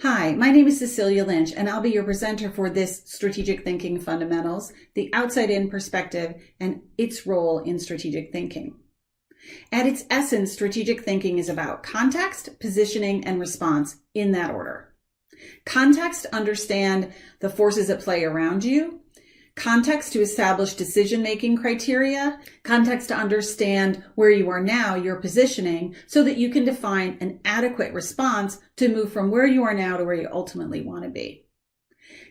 Hi, my name is Cecilia Lynch, and I'll be your presenter for this Strategic Thinking Fundamentals, the outside-in perspective, and its role in strategic thinking. At its essence, strategic thinking is about context, positioning, and response in that order. Context to understand the forces at play around you. Context to establish decision-making criteria. Context to understand where you are now, your positioning, so that you can define an adequate response to move from where you are now to where you ultimately want to be.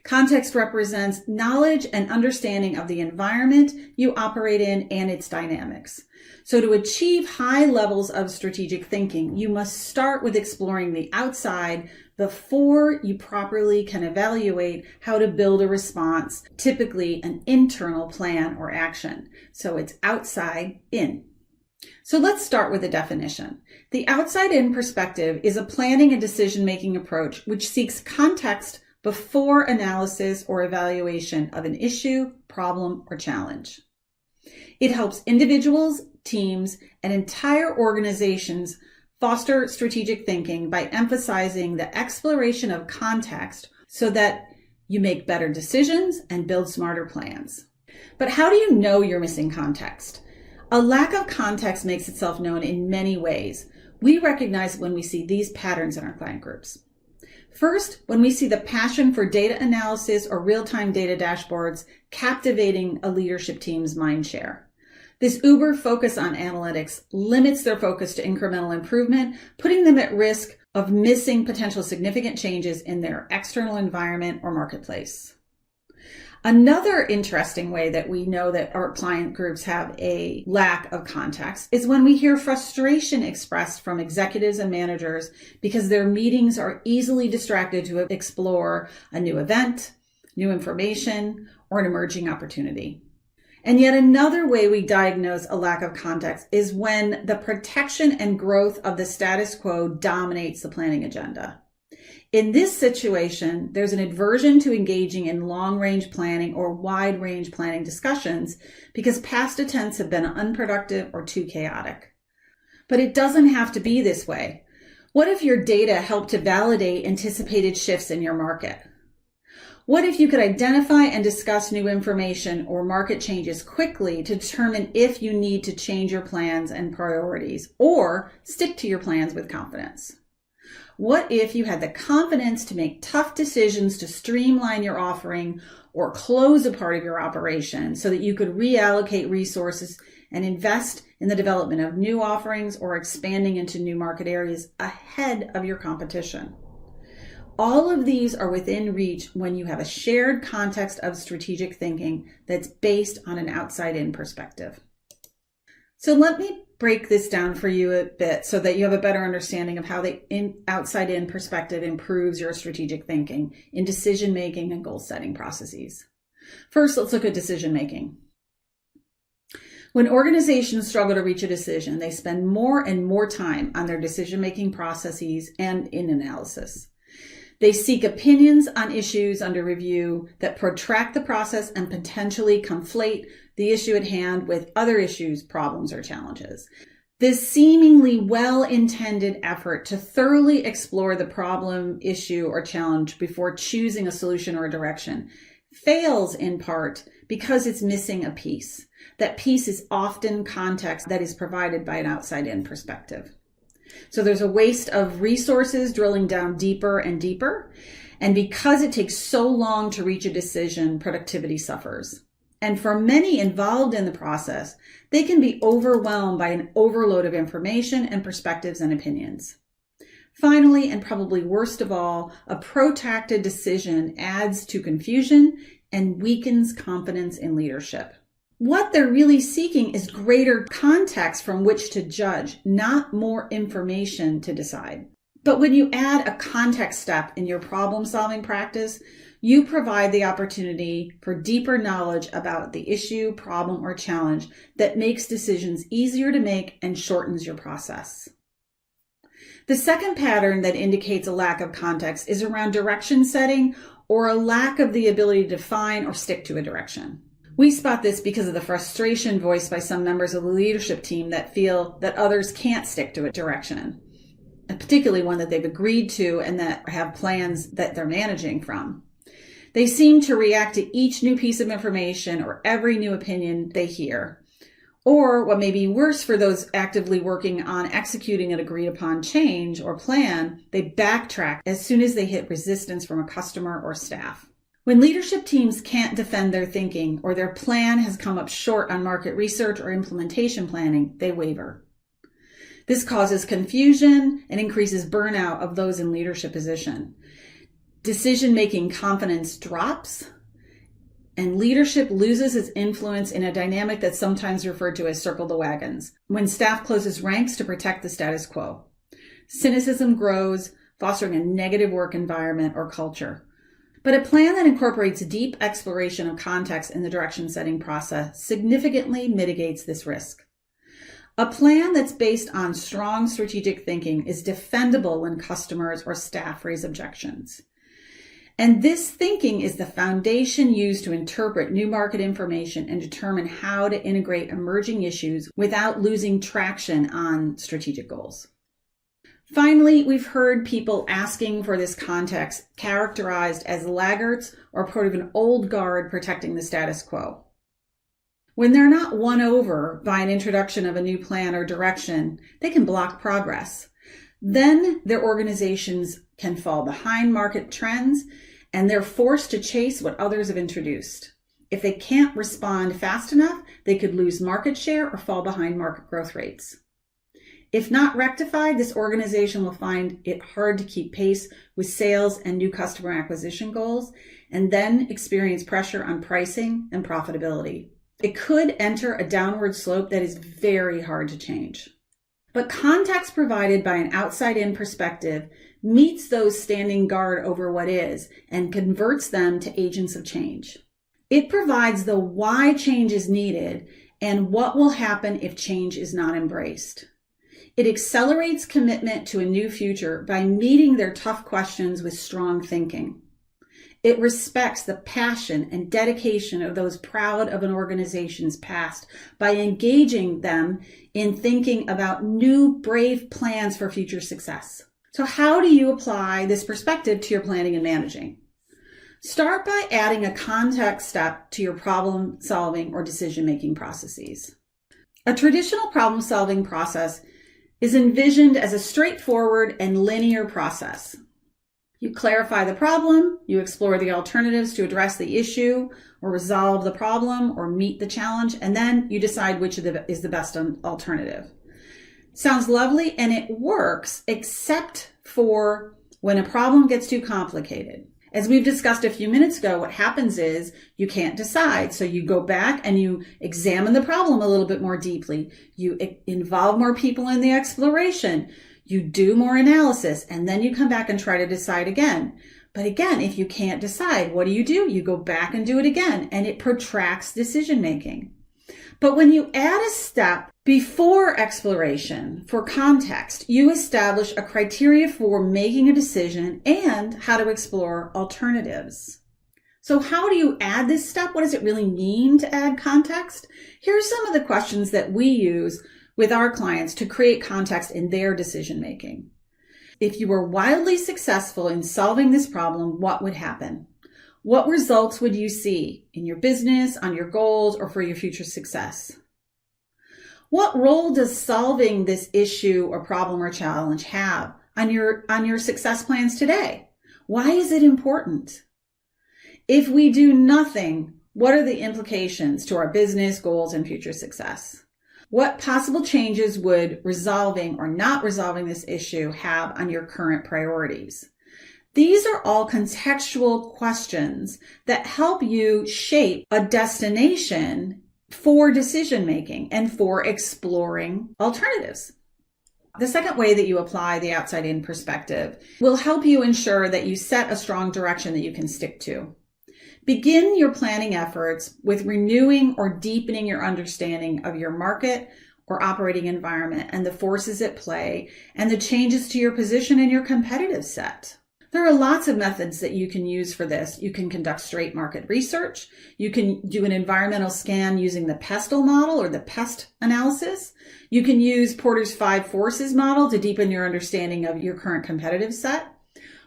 Context represents knowledge and understanding of the environment you operate in and its dynamics. So to achieve high levels of strategic thinking, you must start with exploring the outside before you properly can evaluate how to build a response, typically an internal plan or action. So it's outside in. So let's start with a definition. The outside-in perspective is a planning and decision-making approach which seeks context before analysis or evaluation of an issue, problem, or challenge. It helps individuals, teams, and entire organizations foster strategic thinking by emphasizing the exploration of context so that you make better decisions and build smarter plans. But how do you know you're missing context? A lack of context makes itself known in many ways. We recognize when we see these patterns in our client groups. First, when we see the passion for data analysis or real-time data dashboards captivating a leadership team's mind share. This uber focus on analytics limits their focus to incremental improvement, putting them at risk of missing potential significant changes in their external environment or marketplace. Another interesting way that we know that our client groups have a lack of context is when we hear frustration expressed from executives and managers because their meetings are easily distracted to explore a new event, new information, or an emerging opportunity. And yet another way we diagnose a lack of context is when the protection and growth of the status quo dominates the planning agenda. In this situation, there's an aversion to engaging in long-range planning or wide-range planning discussions because past attempts have been unproductive or too chaotic. But it doesn't have to be this way. What if your data helped to validate anticipated shifts in your market? What if you could identify and discuss new information or market changes quickly to determine if you need to change your plans and priorities or stick to your plans with confidence? What if you had the confidence to make tough decisions to streamline your offering or close a part of your operation so that you could reallocate resources and invest in the development of new offerings or expanding into new market areas ahead of your competition? All of these are within reach when you have a shared context of strategic thinking that's based on an outside-in perspective. So let me break this down for you a bit so that you have a better understanding of how the outside-in perspective improves your strategic thinking in decision-making and goal-setting processes. First, let's look at decision-making. When organizations struggle to reach a decision, they spend more and more time on their decision-making processes and in analysis. They seek opinions on issues under review that protract the process and potentially conflate the issue at hand with other issues, problems, or challenges. This seemingly well-intended effort to thoroughly explore the problem, issue, or challenge before choosing a solution or a direction fails in part because it's missing a piece. That piece is often context that is provided by an outside-in perspective. So there's a waste of resources drilling down deeper and deeper. And because it takes so long to reach a decision, productivity suffers. And for many involved in the process, they can be overwhelmed by an overload of information and perspectives and opinions. Finally, and probably worst of all, a protracted decision adds to confusion and weakens confidence in leadership. What they're really seeking is greater context from which to judge, not more information to decide. But when you add a context step in your problem-solving practice, you provide the opportunity for deeper knowledge about the issue, problem, or challenge that makes decisions easier to make and shortens your process. The second pattern that indicates a lack of context is around direction setting or a lack of the ability to define or stick to a direction. We spot this because of the frustration voiced by some members of the leadership team that feel that others can't stick to a direction. particularly one that they've agreed to and that have plans that they're managing from. They seem to react to each new piece of information or every new opinion they hear. Or what may be worse for those actively working on executing an agreed upon change or plan, they backtrack as soon as they hit resistance from a customer or staff. When leadership teams can't defend their thinking or their plan has come up short on market research or implementation planning, they waver. This causes confusion and increases burnout of those in leadership position. Decision-making confidence drops, and leadership loses its influence in a dynamic that's sometimes referred to as circle the wagons, when staff closes ranks to protect the status quo. Cynicism grows, fostering a negative work environment or culture. But a plan that incorporates deep exploration of context in the direction-setting process significantly mitigates this risk. A plan that's based on strong strategic thinking is defendable when customers or staff raise objections. And this thinking is the foundation used to interpret new market information and determine how to integrate emerging issues without losing traction on strategic goals. Finally, we've heard people asking for this context characterized as laggards or part of an old guard protecting the status quo. When they're not won over by an introduction of a new plan or direction, they can block progress. Then their organizations can fall behind market trends and they're forced to chase what others have introduced. If they can't respond fast enough, they could lose market share or fall behind market growth rates. If not rectified, this organization will find it hard to keep pace with sales and new customer acquisition goals, and then experience pressure on pricing and profitability. It could enter a downward slope that is very hard to change. But context provided by an outside-in perspective meets those standing guard over what is and converts them to agents of change. It provides the why change is needed and what will happen if change is not embraced. It accelerates commitment to a new future by meeting their tough questions with strong thinking. It respects the passion and dedication of those proud of an organization's past by engaging them in thinking about new, brave plans for future success. So how do you apply this perspective to your planning and managing? Start by adding a context step to your problem-solving or decision-making processes. A traditional problem-solving process is envisioned as a straightforward and linear process. You clarify the problem, you explore the alternatives to address the issue or resolve the problem or meet the challenge, and then you decide which is the best alternative. Sounds lovely, and it works, except for when a problem gets too complicated. As we've discussed a few minutes ago, what happens is you can't decide. So you go back and you examine the problem a little bit more deeply. You involve more people in the exploration. You do more analysis, and then you come back and try to decide again. But again, if you can't decide, what do? You go back and do it again, and it protracts decision making. But when you add a step before exploration for context, you establish a criteria for making a decision and how to explore alternatives. So how do you add this step? What does it really mean to add context? Here are some of the questions that we use with our clients to create context in their decision making. If you were wildly successful in solving this problem, what would happen? What results would you see in your business, on your goals, or for your future success? What role does solving this issue or problem or challenge have on your success plans today? Why is it important? If we do nothing, what are the implications to our business, goals, and future success? What possible changes would resolving or not resolving this issue have on your current priorities? These are all contextual questions that help you shape a destination for decision making and for exploring alternatives. The second way that you apply the outside-in perspective will help you ensure that you set a strong direction that you can stick to. Begin your planning efforts with renewing or deepening your understanding of your market or operating environment and the forces at play and the changes to your position and your competitive set. There are lots of methods that you can use for this. You can conduct straight market research. You can do an environmental scan using the PESTLE model or the PEST analysis. You can use Porter's 5 forces model to deepen your understanding of your current competitive set.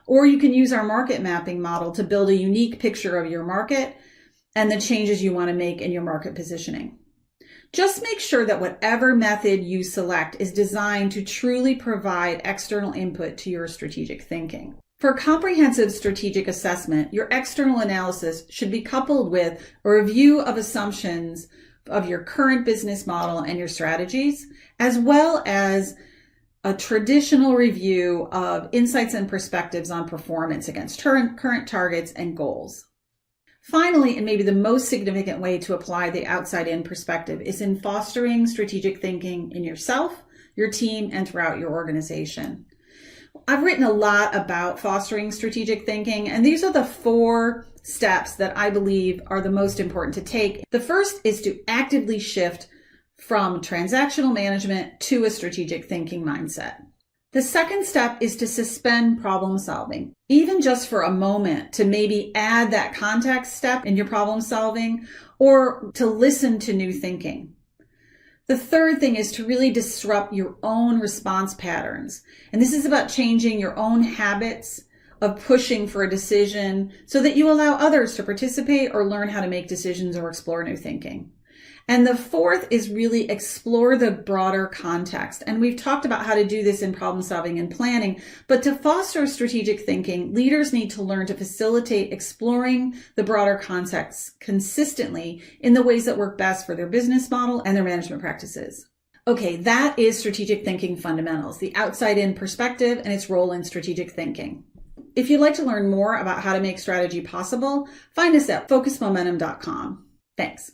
Or you can use our market mapping model to build a unique picture of your market and the changes you want to make in your market positioning. Just make sure that whatever method you select is designed to truly provide external input to your strategic thinking. For comprehensive strategic assessment, your external analysis should be coupled with a review of assumptions of your current business model and your strategies, as well as a traditional review of insights and perspectives on performance against current targets and goals. Finally, and maybe the most significant way to apply the outside-in perspective is in fostering strategic thinking in yourself, your team, and throughout your organization. I've written a lot about fostering strategic thinking, and these are the 4 steps that I believe are the most important to take. The first is to actively shift from transactional management to a strategic thinking mindset. The second step is to suspend problem solving, even just for a moment, to maybe add that context step in your problem solving or to listen to new thinking. The third thing is to really disrupt your own response patterns. And this is about changing your own habits of pushing for a decision so that you allow others to participate or learn how to make decisions or explore new thinking. And the fourth is really explore the broader context. And we've talked about how to do this in problem solving and planning, but to foster strategic thinking, leaders need to learn to facilitate exploring the broader context consistently in the ways that work best for their business model and their management practices. Okay, that is strategic thinking fundamentals, the outside-in perspective and its role in strategic thinking. If you'd like to learn more about how to make strategy possible, find us at focusmomentum.com. Thanks.